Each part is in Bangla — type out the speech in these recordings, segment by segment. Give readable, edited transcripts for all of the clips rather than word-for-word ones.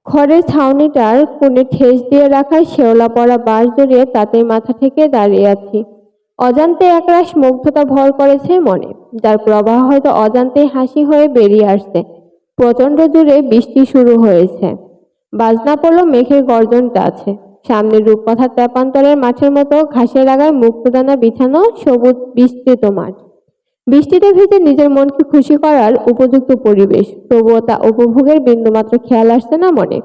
খড়ের ছাউনিটার কোণে ঠেস দিয়ে রাখা শেওলা পড়া বাঁশ জড়িয়ে তাতেই মাথা ঠেকে দাঁড়িয়ে আছি। অজান্তে একরাশ মুগ্ধতা ভর করেছে মনে, যার প্রবাহ হয়তো অজান্তেই হাসি হয়ে বেরিয়ে আসছে। প্রচন্ড জোরে বৃষ্টি শুরু হয়েছে। বাজনা পড়ল মেঘের গর্জনটা আছে। সামনে রূপকথার তেপান্তরের মাঠের মতো ঘাসের আগায় মুক্তদানা বিছানো সবুজ বিস্তৃত মাঠ। বৃষ্টিতে ভিজে নিজের মনকে খুশি করার উপযুক্ত পরিবেশ, তবুও তা উপভোগের বিন্দুমাত্র খেয়াল আসছে না মনে।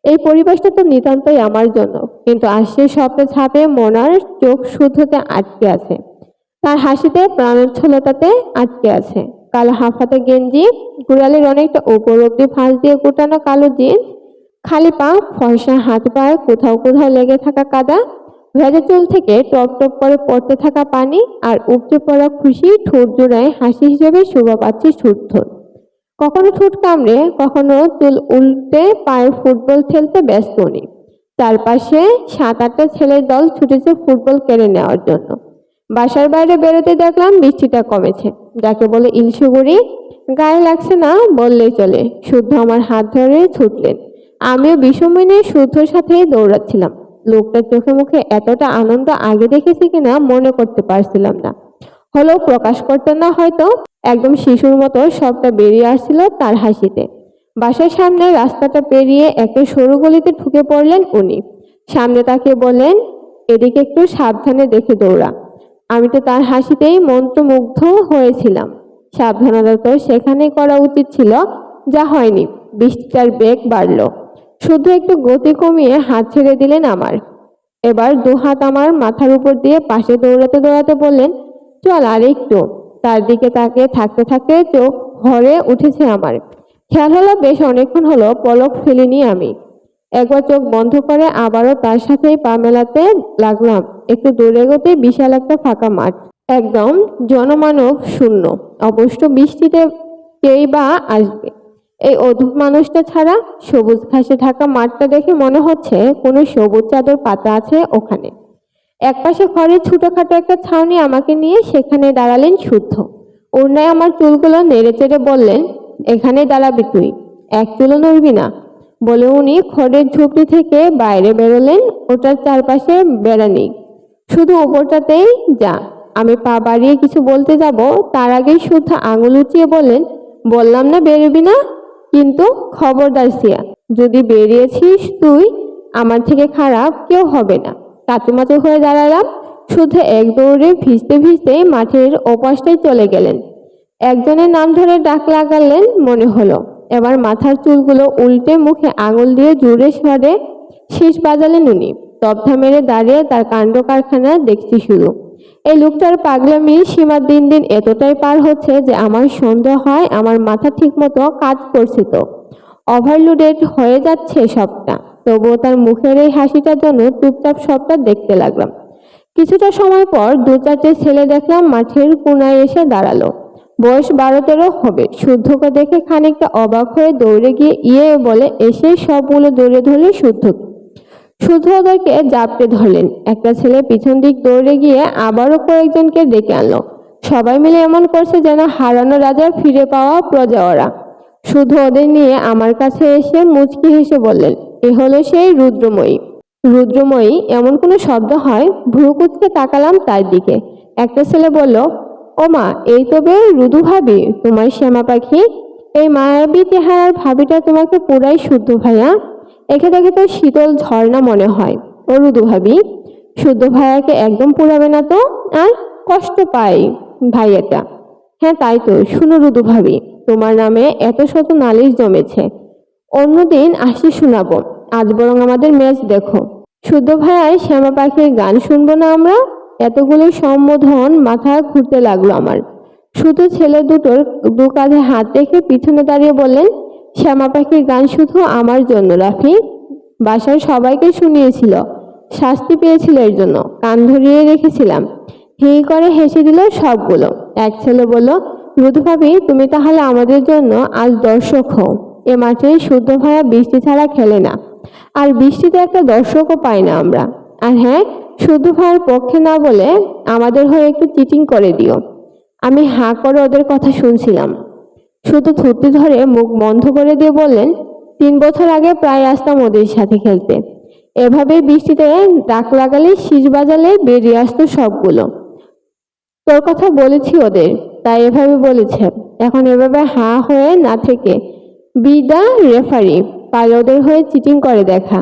এই পরিবেশটা তো নিতান্তই আমার জন্য, কিন্তু আশির স্বপ্নে ছাপে মোনার চোখ শুদ্ধতে আটকে আছে। তার হাসিতে প্রাণোচ্ছলতাতে আটকে আছে। কালো হাফহাতে গেঞ্জি, গোড়ালির অনেকটা উপর অব্দি ফাঁস দিয়ে গুটানো কালো জিন্স, খালি পা, ফর্সা হাত পায়ে কোথাও কোথাও লেগে থাকা কাদা, ভেজা চুল থেকে টপ টপ করে পড়তে থাকা পানি, আর উপচে পড়া খুশি ঠোঁট জোড়ায় হাসি হিসেবে শোভা পাচ্ছে সুরথর। কখনো ঠোঁট কামড়ে, কখনো চুল উল্টে পায়ে ফুটবল খেলতে ব্যস্ত উনি। চারপাশে 7-8টা ছেলের দল ছুটেছে ফুটবল কেড়ে নেওয়ার জন্য। বাসার বাইরে বেরোতে দেখলাম বৃষ্টিটা কমেছে। যাকে বলে ইলশুগুড়ি, গায়ে লাগছে না বললেই চলে। শুদ্ধ আমার হাত ধরে ছুটলেন। আমিও বিষময় নিয়ে শুদ্ধর সাথেই দৌড়াচ্ছিলাম। লোকটার চোখে মুখে এতটা আনন্দ আগে দেখেছি কিনা মনে করতে পারছিলাম না। হলেও প্রকাশ করতেন না হয়তো। একদম শিশুর মতো সবটা বেরিয়ে আসছিল তার হাসিতে। বাসার সামনে রাস্তাটা পেরিয়ে একটা সরু গলিতে ঢুকে পড়লেন উনি। সামনে তাকিয়ে বললেন, এদিকে একটু সাবধানে দেখে দৌড়া। আমি তো তার হাসিতেই মন্ত্রমুগ্ধ হয়েছিলাম। সাবধানতা তো সেখানেই করা উচিত ছিল, যা হয়নি। বৃষ্টিটার বেগ বাড়ল। শুধু একটু গতি কমিয়ে হাত ছেড়ে দিলেন আমার। এবার দুহাত আমার মাথার উপর দিয়ে পাশে দৌড়াতে দৌড়াতে বললেন, চল আর একটু। তার দিকে তাকিয়ে থাকতে থাকতে চোখ ভরে উঠেছে আমার। খেয়াল হলো বেশ অনেকক্ষণ হলো পলক ফেলিনি আমি। একবার চোখ বন্ধ করে আবারও তার সাথেই পা মেলাতে লাগলাম। একটু দূরে এগোতে বিশাল একটা ফাঁকা মাঠ, একদম জনমানব শূন্য। অবশ্য বৃষ্টিতে কেই বা আসবে এই অদ্ভুত মানুষটা ছাড়া। সবুজ ঘাসে ঢাকা মাঠটা দেখে মনে হচ্ছে কোনো সবুজ চাদর পাতা আছে ওখানে। একপাশে খড়ের ছোটখাটো একটা ছাউনি, আমাকে নিয়ে সেখানে দাঁড়ালেন শুদ্ধ। ওড়নায় আমার চুলগুলো নেড়ে চেড়ে বললেন, এখানে দাঁড়াবি তুই, এক চুলও নড়বি না। বলে উনি খড়ের ঝুপড়ি থেকে বাইরে বেরোলেন। ওটার চারপাশে বেড়া নেই, শুধু ওপরটাতেই যা। আমি পা বাড়িয়ে কিছু বলতে যাব, তার আগেই শুদ্ধ আঙুল উঁচিয়ে বললেন, বললাম না বেরোবি না। কিন্তু খবরদার সিয়া, যদি বেরিয়েছিস তুই, আমার থেকে খারাপ কেউ হবে না। কাচুমাচু হয়ে দাঁড়ালাম। শুদ্ধ এক দৌড়ে ভিজতে ভিজতে মাঠের ওপাশটায় চলে গেলেন। একজনের নাম ধরে ডাক লাগালেন মনে হলো। এবার মাথার চুলগুলো উল্টে মুখে আঙুল দিয়ে জোরে স্বরে শীষ বাজালেন উনি। তবধা মেরে দাঁড়িয়ে তার কাণ্ড কারখানা দেখছি শুধু। এই লোকটার পাগলামির সীমা দিন দিন এতটাই পার হচ্ছে যে আমার সন্দেহ হয় আমার মাথা ঠিক মতো কাজ করছে তো, ওভারলোডেড হয়ে যাচ্ছে সবটা। তবুও তার মুখের এই হাসিটার জন্য চুপচাপ সবটা দেখতে লাগলাম। কিছুটা সময় পর 2-4টে ছেলে দেখলাম মাঠের কোনায় এসে দাঁড়ালো। বয়স 12-13 হবে। শুদ্ধকে দেখে খানিকটা অবাক হয়ে দৌড়ে গিয়ে ইয়ে বলে এসে সবগুলো দৌড়ে ধরলে শুদ্ধকে। শুদ্ধ ওদেরকে জাপটে ধরলেন। একটা ছেলে পিছন দিক দৌড়ে গিয়ে আবারও কয়েকজনকে ডেকে আনলো। সবাই মিলে এমন করছে যেন হারানো রাজার ফিরে পাওয়া প্রজা ওরা। শুধু ওদের নিয়ে আমার কাছে এসে মুচকি হেসে বললেন, এ হলো সেই রুদ্রময়ী। রুদ্রময়ী এমন কোনো শব্দ হয়? ভ্রু কুঁচকে তাকালাম তার দিকে। একটা ছেলে বলল, ও মা, এই তবে রুদু ভাবি, তোমার শ্যামা পাখি। এই মায়াবী চেহারার ভাবিটা তোমাকে পুরাই শুদ্ধ ভাইয়া। একে দেখে তো শীতল ঝর্ণা মনে হয়। ও রুদু ভাবি, শুদ্ধ ভাইয়াকে একদম পুরাবে না তো? আর কষ্ট পাই ভাইয়াটা। হ্যাঁ তাই তো। শুনো রুদু ভাবি, তোমার নামে এত শত নালিশ জমেছে, অন্যদিন আসি শোনাবো। আজ বরং আমাদের ম্যাচ দেখো। শুদ্ধ ভাইয়ার শ্যামা পাখির গান শুনবো না আমরা? এতগুলো সম্বোধন মাথা ঘুরতে লাগলো আমার। শুধু ছেলে দুটোর দু কাঁধে হাত রেখে পিছনে দাঁড়িয়ে বললেন, শ্যামা পাখির গান শুধু আমার জন্য রাফি। বাসার সবাইকে শুনিয়েছিল, শাস্তি পেয়েছিল এর জন্য। কান ধরিয়ে রেখেছিলাম। হি করে হেসে দিল সবগুলো। এক ছেলে বলল, রুদু ভাবি, তুমি তাহলে আমাদের জন্য আজ দর্শক হও। এ মাঠে শুদ্ধ ভাইয়া বৃষ্টি ছাড়া খেলে না, আর বৃষ্টিতে একটা দর্শকও পাই না আমরা। আর হ্যাঁ, শুদ্ধ ভাইয়ের পক্ষে না বলে আমাদের হয়ে একটু চিটিং করে দিও। আমি হাঁ করে ওদের কথা শুনছিলাম। শুধু থুতনি ধরে মুখ বন্ধ করে দিয়ে বললেন, 3 বছর আগে প্রায় আসতাম ওদের সাথে খেলতে। এভাবেই বৃষ্টিতে ডাক লাগালে, শীষ বাজালে বেরিয়ে আসতো সবগুলো। তোর কথা বলেছি ওদের, তাই এভাবে বলেছে। এখন এভাবে হাঁ হয়ে না থেকে বি দা রেফারি, পারলে ওদের হয়ে চিটিং করে দেখা।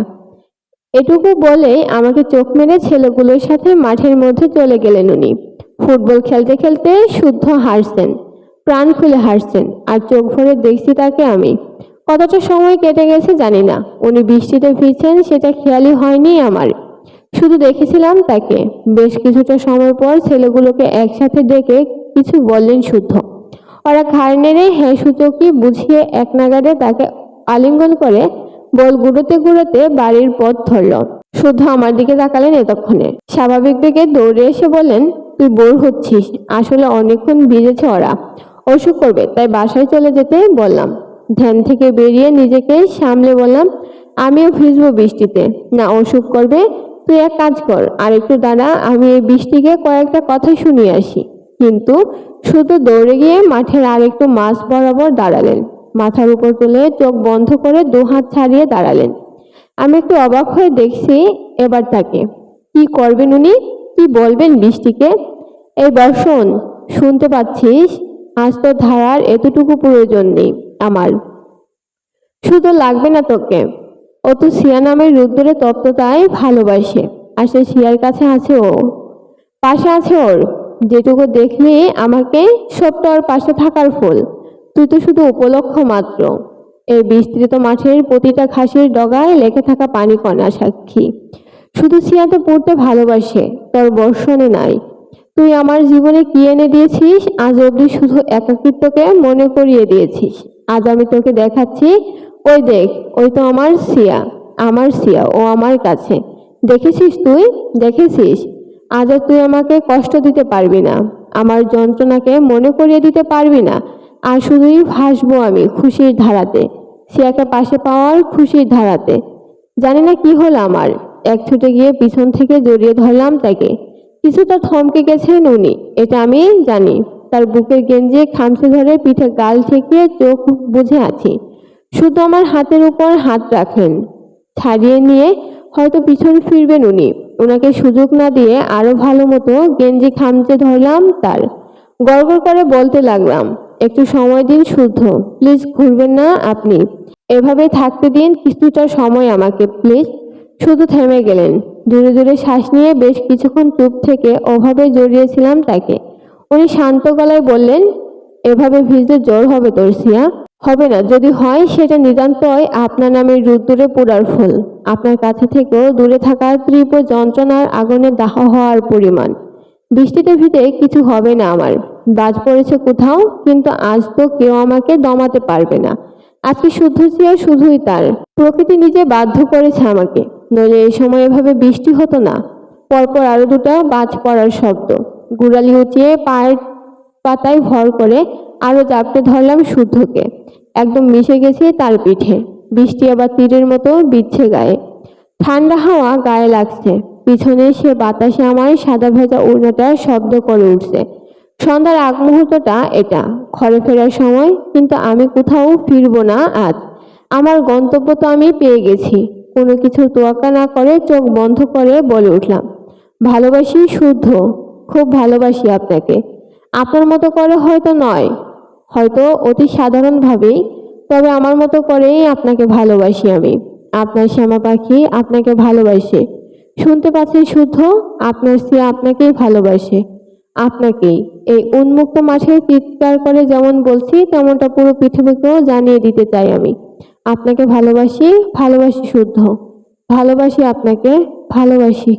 এটুকু বলেই আমাকে চোখ মেরে ছেলেগুলোর সাথে মাঠের মধ্যে চলে গেলেন উনি। ফুটবল খেলতে খেলতে শুদ্ধ হাসছেন, প্রাণ খুলে হাসছেন, আর চোখ ভরে দেখছি তাকে আমি। কতটা সময় কেটে গেছে জানি না, উনি বৃষ্টিতে ভিজছেন সেটা খেয়ালই হয়নি আমার। শুধু দেখেছিলাম তাকে। বেশ কিছুটা সময় পর ছেলেগুলোকে একসাথে ডেকে কিছু বললেন শুদ্ধ। ওরা ঘাড় নেড়ে হ্যাঁ সূচকি বুঝিয়ে এক নাগাড়ে তাকে আলিঙ্গন করে বল গুঁড়োতে গুঁড়োতে বাড়ির পথ ধরল। শুদ্ধ আমার দিকে তাকালেন এতক্ষণে। স্বাভাবিক বেগে দৌড়ে এসে বললেন, তুই বোর হচ্ছিস, আসলে অনেকক্ষণ ভিজেছে ওরা, অসুখ করবে, তাই বাসায় চলে যেতে বললাম। ধ্যান থেকে বেরিয়ে নিজেকে সামলে বললাম, আমিও ভিজবো বৃষ্টিতে? না, অসুখ করবে। তুই এক কাজ কর, আর একটু দাঁড়া, আমি এই বৃষ্টিকে কয়েকটা কথা শুনিয়ে আসি। কিন্তু শুধু দৌড়ে গিয়ে মাঠের আরেকটু মাঝ বরাবর দাঁড়ালেন। মাথার উপর তুলে চোখ বন্ধ করে 2 হাত ছাড়িয়ে দাঁড়ালেন। আমি একটু অবাক হয়ে দেখছি এবার তাকে। কি করবেন উনি? কি বলবেন বৃষ্টিকে? এই বর্ষণ, শুনতে পাচ্ছিস? আজ তো ধারার এতটুকু প্রয়োজন নেই আমার। শুধু লাগবে না তোকে। ও তো সিয়া নামের রুদ্রে তপ্ততায় ভালোবাসে, আর সে সিয়ার কাছে আছে, ও পাশে আছে ওর। যেটুকু দেখলি আমাকে, সবটা ওর পাশে থাকার ফল। তুই তো শুধু উপলক্ষ মাত্র। এই বিস্তৃত মাঠের প্রতিটা ঘাসের ডগায় লেগে থাকা পানি কণা সাক্ষী। শুধু সিয়াতে পড়তে ভালোবাসে, তোর বর্ষণে নাই। তুই আমার জীবনে কি এনে দিয়েছিস, আজ অবধি শুধু একাকিত্বকে মনে করিয়ে দিয়েছিস। আজ আমি তোকে দেখাচ্ছি, ওই দেখ, ওই তো আমার সিয়া, আমার সিয়া, ও আমার কাছে। দেখেছিস তুই, দেখেছিস? আজ আর তুই আমাকে কষ্ট দিতে পারবি না, আমার যন্ত্রণাকে মনে করিয়ে দিতে পারবি না। আর শুধুই ভাসবো আমি খুশির ধারাতে, সিয়াকে পাশে পাওয়ার খুশির ধারাতে। জানি না কি হলো আমার, এক ছুটে গিয়ে পিছন থেকে জড়িয়ে ধরলাম তাকে। কিছুটা থমকে গেছেন উনি, এটা আমি জানি। তার বুকের গেঞ্জি খামচে ধরে পিঠে গাল ঠেকিয়ে চোখ বুজে আছি। শুধু আমার হাতের উপর হাত রাখেন, ছাড়িয়ে নিয়ে হয়তো পিছন ফিরবেন উনি। ওনাকে সুযোগ না দিয়ে আরো ভালো মতো গেঞ্জি খামচে ধরলাম তার। গড়গড় করে বলতে লাগলাম, একটু সময় দিন শুদ্ধ, প্লিজ ঘুরবেন না আপনি। এভাবে থাকতে দিন কিছুটা সময় আমাকে প্লিজ। শুধু থেমে গেলেন। জোরে জোরে শ্বাস নিয়ে বেশ কিছুক্ষণ চুপ থেকে ওভাবে জড়িয়েছিলাম তাকে। উনি শান্ত গলায় বললেন, এভাবে ভিজলে জ্বর হবে তোর সিয়া? হবে না, যদি হয় সেটা নিতান্তই আপনার নামের রুদ্দুরে পোড়ার ফল। আপনার কাছে থেকেও দূরে থাকার তীব্র যন্ত্রণার আগুনে দাহ হওয়ার পরিমাণ। বৃষ্টিতে ভিজে কিছু হবে না আমার। বাজ পড়েছে কোথাও, কিন্তু আজ তো কেউ আমাকে দমাতে পারবে না। আজকে শুদ্ধ সিয়া শুধুই তার। প্রকৃতি নিজে বাধ্য করেছে আমাকে, নইলে এই সময় এভাবে বৃষ্টি হতো না। পরপর আরো 2টা বাজ পড়ার শব্দ। গুড়ালি উঁচিয়ে পায়ের পাতায় ভর করে আরো জাপটে ধরলাম শুদ্ধকে। একদম মিশে গেছি তার পিঠে। বৃষ্টি আবার তীরের মতো বিচ্ছে গায়ে। ঠান্ডা হাওয়া গায়ে লাগছে। পিছনে সে বাতাসে আমার সাদা ভেজা ওড়নাটা শব্দ করে উঠছে। সন্ধ্যার আগ মুহূর্তটা এটা, ঘরে ফেরার সময়। কিন্তু আমি কোথাও ফিরবো না আজ। আমার গন্তব্য তো আমি পেয়ে গেছি। কোনো কিছুর তোয়াক্কা না করে চোখ বন্ধ করে বলে উঠলাম, ভালোবাসি শুদ্ধ, খুব ভালোবাসি আপনাকে। আপনার মতো করে হয়তো নয়, হয়তো অতি সাধারণভাবেই, তবে আমার মতো করেই আপনাকে ভালোবাসি আমি। আপনার শ্যামা পাখি আপনাকে ভালোবাসে। শুনতে পাচ্ছেন শুদ্ধ? আপনার সিয়া আপনাকেই ভালোবাসে, আপনাকেই। এই উন্মুক্ত মাঠে চিৎকার করে যেমন বলছি, তেমনটা পুরো পৃথিবীকেও জানিয়ে দিতে চাই আমি। আপনাকে ভালোবাসি, ভালোবাসি শুদ্ধ, ভালোবাসি আপনাকে, ভালোবাসি।